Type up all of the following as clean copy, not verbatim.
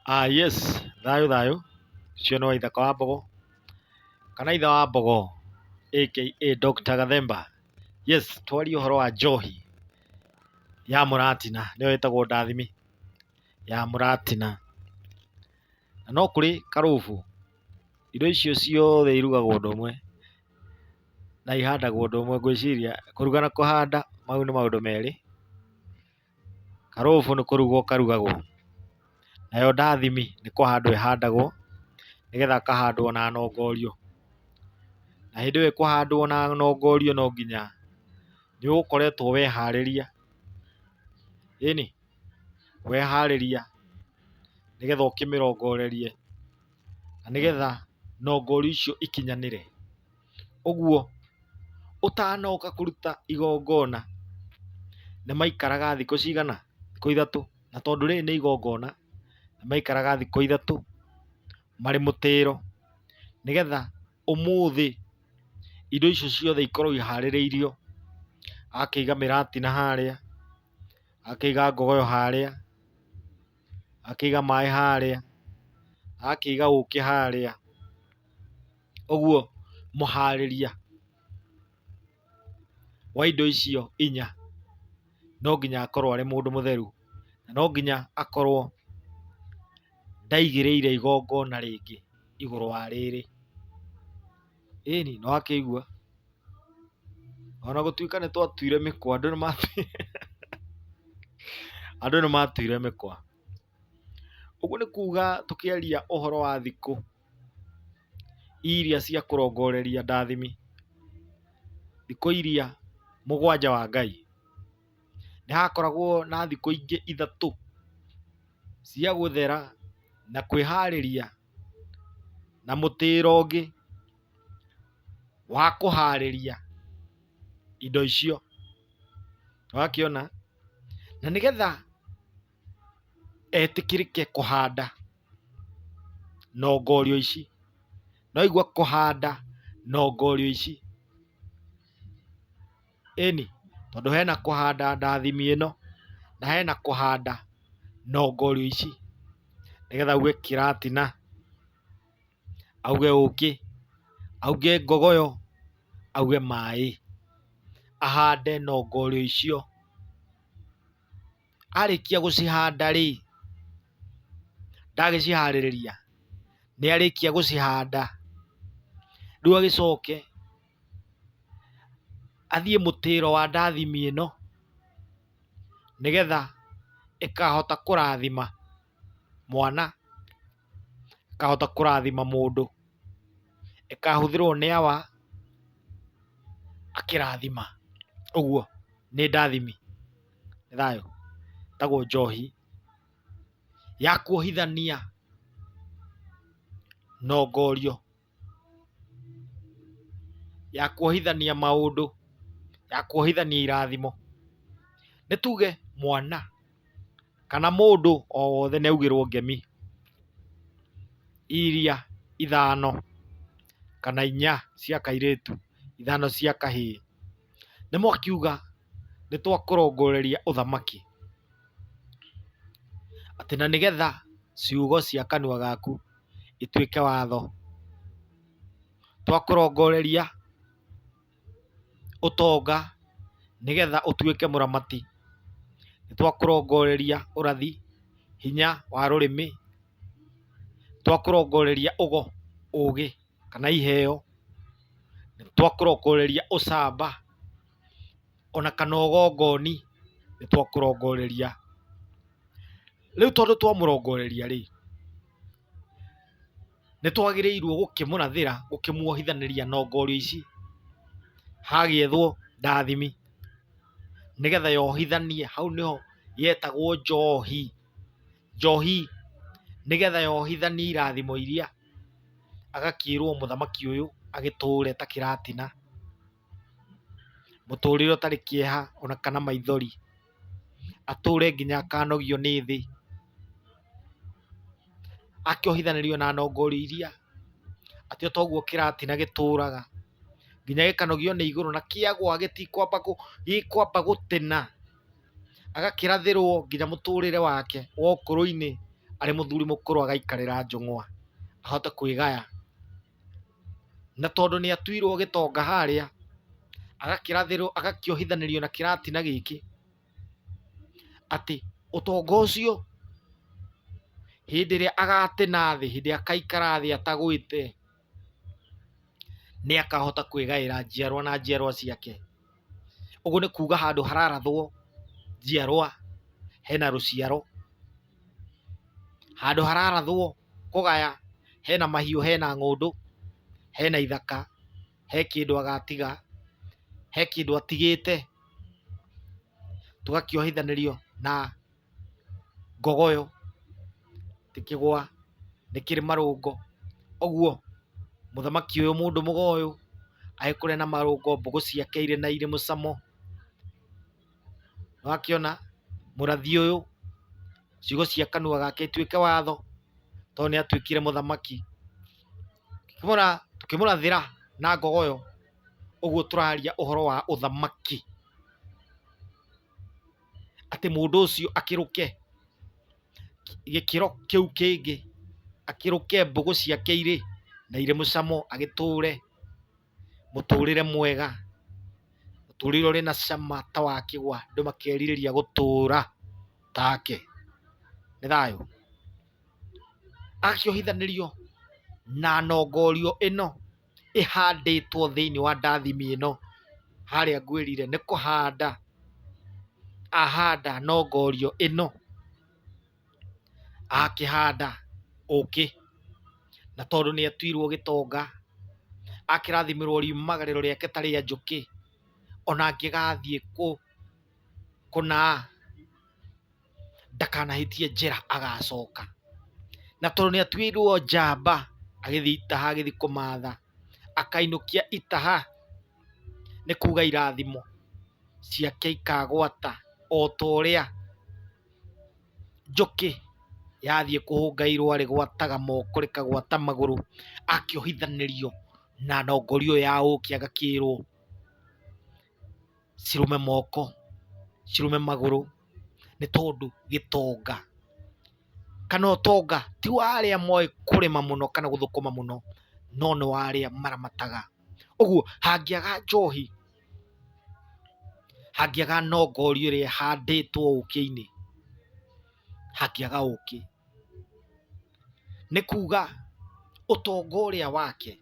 Yes, thayũ ũcio nĩ Waithaka wa Mbogo kana ithe wa Mbogo aka Dr. Gathemba. Yes, twarie ũhoro wa njohi ya mũratina nĩyo ĩtagwo ndathimi ya mũratina, na no kũrĩ karũbu. Indo icio ciothe irugagwo ũndũ ũmwe na ihandagwo ũndũ ũmwe. Ngwĩciria kũruga na kũhanda mau nĩ maũndũ merĩ. Karũbu nĩ kũrugwo karugagwo, nayo ndathimi nĩ kũhandwo ĩhandagwo nĩgetha kahandwo na nongorio. Na hĩndĩ ĩyo ĩkũhandwo na nongorio no nginya nĩ ũkoretwo weharĩria, ĩni weharĩria nĩgetha ũkĩmĩrongorerie na nĩgetha nongorio icio ikinyanĩre. Ũguo ũtanoka kũruta igongona nĩ maikaraga thikũ cigana? Thikũ ithatũ. Na tondũ rĩrĩ nĩ igongona nĩ maikaraga thikũ ithatũ marĩ mũtĩro, nĩgetha ũmũthĩ indo icio ciothe ikorwo iharĩrĩirio. Akĩiga mĩratina harĩa, akĩiga ngogoyo harĩa, akĩiga maĩ harĩa, akĩiga ũkĩ harĩa. Ũguo mũharĩria wa indo icio inya no nginya akorwo arĩ mũndũ mũtheru, na no nginya akorwo ndaigĩrĩire igongona rĩngĩ igũrũ wa rĩrĩ. Ĩni nĩ wakĩigua? Ona gũtuĩka nĩ twatuire mĩkwa, andũ nĩ matuire mĩkwa. Ũguo nĩ kuga tũkĩaria ũhoro wa thikũ iria cia kũrongoreria ndathimi, thikũ iria mũgwanja wa Ngai, nĩ hakoragwo na thikũ ingĩ ithatũ cia gũthera na kwĩharĩria na mũtĩro ũngĩ wa kũharĩria indo icio. Nĩwakĩona? Na nĩgetha etĩkĩrĩke kũhanda nongorio ici, nĩwaigua kũhanda nongorio ici, ĩni tondũ hena kũhanda ndathimi ĩno na hena kũhanda nongorio ici, nĩgetha auge kĩratina, auge ũkĩ, auge ngogoyo, auge maĩ, ahande nongorio icio. Arĩkia gũcihanda rĩ, ndagĩciharĩrĩria, nĩ arĩkia gũcihanda rĩu agĩcoke athiĩ mũtĩro wa ndathimi ĩno, nĩgetha ĩkahota kũrathima mwana, ĩkahota kũrathima mũndũ, ĩkahũthĩrwo nĩ awa akĩrathima. Ũguo nĩ ndathimi. Nĩ thayũ. Ĩtagwo njohi ya kuohithania nongorio, ya kuohithania maũndũ, ya kuohithania irathimo. Nĩ tuge mwana kana mũndũ o wothe nĩ augĩrwo ngemi iria ithano kana inya cia kairĩtu, ithano cia kahĩĩ. Nĩ mwakiuga nĩ twakũrongoreria ũthamaki, atĩ na nĩgetha ciugo cia kanua gaku ituĩke watho. Twakũrongoreria ũtonga nĩgetha ũtuĩke mũramati. Nĩ twakũrongoreria ũrathi, hinya wa rũrĩmĩ. Twakũrongoreria ũgo, ũgĩ kana iheo. Nĩ twakũrongoreria ũcamba ona kana ũgongoni, nĩ twakũrongoreria. Rĩu tondũ twamũrongoreria rĩ, nĩ twagĩrĩirwo gũkĩmũrathĩra, gũkĩmuohithanĩria nongorio ici, hagĩethwo ndathimi, nĩgetha yohithanie. Hau nĩho yetagwo njohi. Njohi nĩgetha yohithanie irathimo iria, agakĩrwo mũthamaki ũyũ agĩtũũre ta kĩratina, mũtũũrĩre ũtarĩ kĩeha ona kana maithori, atũũre nginya akanogio nĩ thĩ, akĩohithanĩrio na nongorio iria, atĩ o toguo kĩratina gĩtũũraga nginya gĩkanogio nĩ igũrũ na kĩagwa gĩkwamba gũtena, agakĩrathĩrwo nginya mũtũũrĩre wake wa ũkũrũ-inĩ, arĩ mũthuri mũkũrũ agaikarĩra njũng'wa ahote kwĩgaya, na tondũ nĩ atuirwo gĩtonga harĩa agakĩrathĩrwo agakĩohithanĩrio na kĩratina gĩkĩ atĩ ũtonga ũcio hĩndĩ ĩrĩa agatĩna thĩ, hĩndĩ ĩrĩa akaikara thĩ atagwĩte, nĩ akahota kwĩgaĩra njiarwa na njiarwa ciake. Ũguo nĩ kuga handũ hararathwo njiarwa hena rũciaro, handũ hararathwo kũgaya hena mahiũ, hena ng'ũndũ, hena ithaka, he kĩndũ agatiga, he kĩndũ atigĩte, tũgakĩohithanĩrio na ngogoyo tikĩgwa nĩ kĩrĩ marũngo. Ũguo mũthamaki ũyũ mũndũ mũgoyũ agĩkũrĩa na marũngo, mbũgũ ciake irĩ na irĩ mũcamo. Nĩwakĩona mũrathi ũyũ ciugo cia kanua gake ituĩke watho, tondũ nĩ atuĩkire mũthamaki. Tukĩmũrathĩra na ngogoyo, ũguo tũraria ũhoro wa ũthamaki, atĩ mũndũ ũcio akĩrũke gĩkĩro kĩu kĩngĩ, akĩrũke mbũgũ ciake irĩ na irĩ mũcamo, agĩtũre mũtũrĩre mwega, mũtũrĩre ũrĩ na cama ta wa kĩgwa, andũ makerirĩria gũtũra take. Nĩ thayũ. Agakĩohithanĩrio na nongorio ĩno ĩhandĩtwo thĩinĩ wa ndathimi ĩno, harĩa ngwĩrire nĩ kũhanda ahanda nongorio ĩno, akĩhanda ũkĩ, na tondũ nĩ atuirwo gĩtonga, akĩrathimĩrwo riumagarĩro rĩake ta rĩa njũkĩ, ona angĩgathiĩ kũna ndakanahĩtie njĩra agacoka, na tondũ nĩ atuirwo njamba, agĩthiĩ itaha, agĩthiĩ kũmatha, akainũkia itaha, nĩ kuga irathimo ciake ikagwata, o ta ũrĩa njũkĩ yathiĩ kũhũnga irũa rĩgwataga moko rĩkagwata magũrũ. Akĩohithanĩrio na nongorio ya ũkĩ, agakĩrwo cirume moko, cirume magũrũ, nĩ tondũ gĩtonga kana ũtonga ti wa arĩa moĩ kũrĩma mũno kana gũthũkũma mũno, no nĩ wa arĩa maramataga. Ũguo hangĩaga njohi, hangĩaga nongorio ĩrĩa ĩhandĩtwo ũkĩ-inĩ, hangĩaga ũkĩ, nĩ kuga ũtonga ũrĩa wake,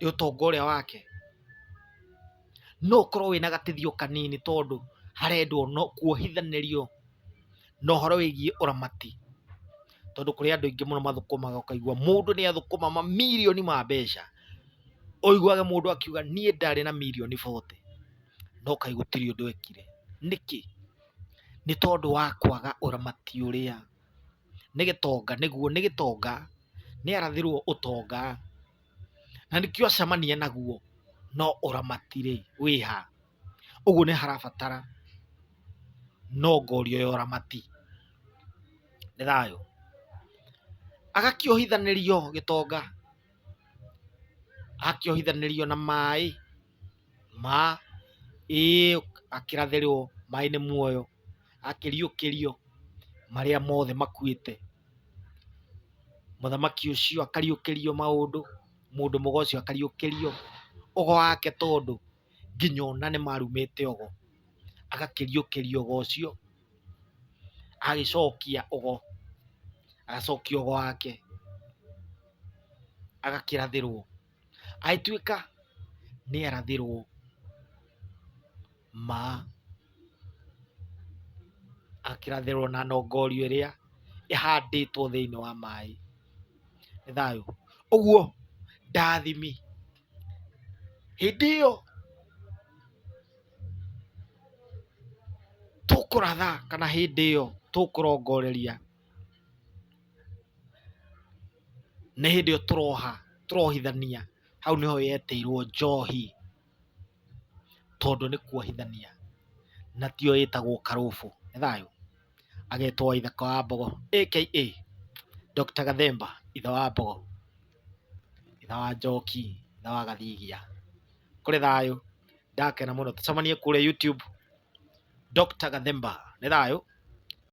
ũtonga ũrĩa wake no ũkorwo wĩna gatithio kanini, tondũ harendwo no kuohithanĩrio na ũhoro wĩgiĩ ũramati, tondũ kũrĩ andũ aingĩ mũno mathũkũmaga, ũkaigua mũndũ nĩ athũkũma mamirioni ma mbeca, ũiguage mũndũ akiuga niĩ ndarĩ na mirioni 40, no kaĩ gũtirĩ ũndũ ekire. Nĩkĩ? Nĩ tondũ wa kwaga ũramati ũrĩa. Nĩ gĩtonga, nĩguo nĩ gĩtonga, nĩ arathirwo ũtonga, na nĩkĩo acemania naguo, no ũramati rĩ wĩha. Ũguo nĩ harabatara nongorio ya ũramati. Nĩ thayũ. Agakĩohithanĩrio gĩtonga, akĩohithanĩrio na maĩ akĩrathĩrwo maĩ nĩ muoyo, akĩriũkĩrio marĩa mothe makuĩte. Mũthamaki ũcio akariũkĩrio maũndũ, mũndũ mũgo ũcio akariũkĩrio ũgo wake, tondũ nginya ona nĩ marumĩte ũgo, agakĩriũkĩrio ũgo ũcio, agĩcokia ũgo, agacokia ũgo wake, agakĩrathĩrwo, agĩtuĩka nĩ arathĩrwo akĩrathĩrwo na nongorio ĩrĩa ĩhandĩtwo thĩinĩ wa maĩ. Nĩ thayũ. Ũguo ndathimi hĩndĩ ĩyo tũkũratha, kana hĩndĩ ĩyo tũkũrongoreria, nĩ hĩndĩ ĩyo tũrohithania, hau nĩho yetĩirwo njohi, tondũ nĩ kuohithania, na tio ĩtagwo karũbũ. Nĩ thayũ. Agetwo Waithaka wa Mbogo aka Dr. Gathemba, ithe wa Mbogo, ithe wa Njoki, ithe wa Gathigia. Kũrĩ thayũ, ndakena mũno, tũcemanie kũrĩa YouTube, Dr. Gathemba. Nĩ thayũ.